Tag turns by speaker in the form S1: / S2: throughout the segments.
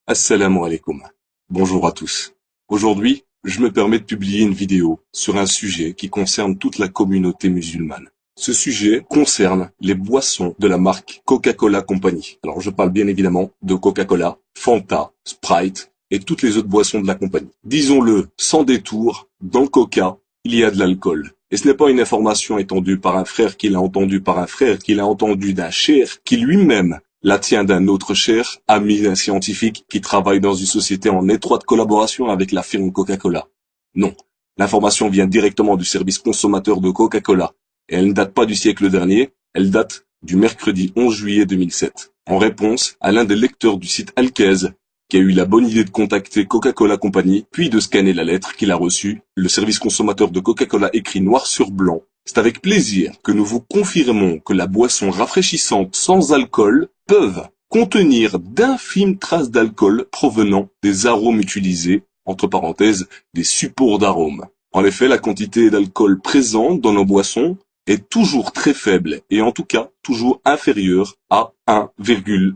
S1: Assalamu alaikum. Bonjour à tous. Aujourd'hui, je me permets de publier une vidéo sur un sujet qui concerne toute la communauté musulmane. Ce sujet concerne les boissons de la marque Coca-Cola Company. Alors je parle bien évidemment de Coca-Cola, Fanta, Sprite et toutes les autres boissons de la compagnie. Disons-le sans détour, dans le Coca, il y a de l'alcool. Et ce n'est pas une information étendue par un frère qui l'a entendu par un frère, qui l'a entendu d'un cher, qui lui-même la tient d'un autre cher, ami d'un scientifique qui travaille dans une société en étroite collaboration avec la firme Coca-Cola. Non, l'information vient directement du service consommateur de Coca-Cola, et elle ne date pas du siècle dernier, elle date du mercredi 11 juillet 2007, en réponse à l'un des lecteurs du site Alkez, qui a eu la bonne idée de contacter Coca-Cola Company, puis de scanner la lettre qu'il a reçue. Le service consommateur de Coca-Cola écrit noir sur blanc: c'est avec plaisir que nous vous confirmons que la boisson rafraîchissante sans alcool peuvent contenir d'infimes traces d'alcool provenant des arômes utilisés, entre parenthèses, des supports d'arômes. En effet, la quantité d'alcool présente dans nos boissons est toujours très faible et en tout cas toujours inférieure à 1,2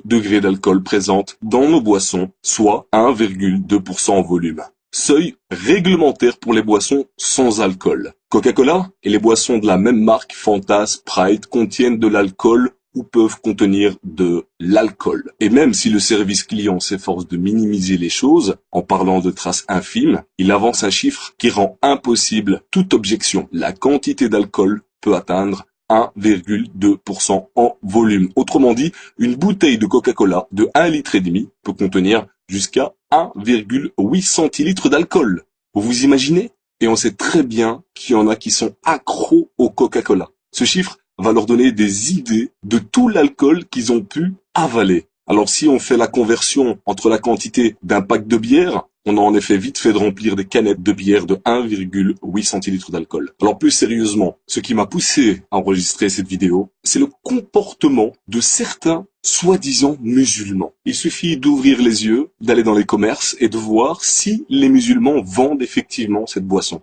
S1: degré d'alcool présente dans nos boissons, soit 1,2% en volume. Seuil réglementaire pour les boissons sans alcool. Coca-Cola et les boissons de la même marque, Fanta, Sprite, contiennent de l'alcool ou peuvent contenir de l'alcool. Et même si le service client s'efforce de minimiser les choses en parlant de traces infimes, il avance un chiffre qui rend impossible toute objection. La quantité d'alcool peut atteindre 1,2% en volume. Autrement dit, une bouteille de Coca-Cola de 1,5 litre peut contenir jusqu'à 1,8 centilitres d'alcool. Vous imaginez? Et on sait très bien qu'il y en a qui sont accros au Coca-Cola. Ce chiffre va leur donner des idées de tout l'alcool qu'ils ont pu avaler. Alors si on fait la conversion entre la quantité d'un pack de bière, on a en effet vite fait de remplir des canettes de bière de 1,8 centilitres d'alcool. Alors plus sérieusement, ce qui m'a poussé à enregistrer cette vidéo, c'est le comportement de certains soi-disant musulmans. Il suffit d'ouvrir les yeux, d'aller dans les commerces et de voir si les musulmans vendent effectivement cette boisson.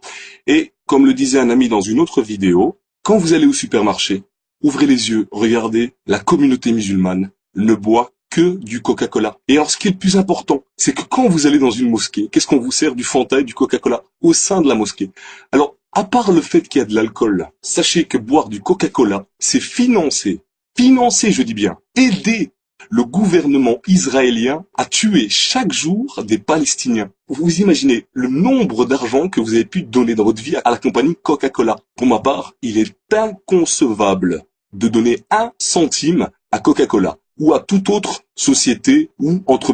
S1: Et comme le disait un ami dans une autre vidéo, quand vous allez au supermarché, ouvrez les yeux, regardez, la communauté musulmane ne boit que du Coca-Cola. Et alors ce qui est le plus important, c'est que quand vous allez dans une mosquée, qu'est-ce qu'on vous sert? Du Fanta et du Coca-Cola au sein de la mosquée. Alors, à part le fait qu'il y a de l'alcool, sachez que boire du Coca-Cola, c'est financer, je dis bien, aider le gouvernement israélien à tuer chaque jour des Palestiniens. Vous imaginez le nombre d'argent que vous avez pu donner dans votre vie à la compagnie Coca-Cola. Pour ma part, il est inconcevable de donner 1 centime à Coca-Cola ou à toute autre société ou entreprise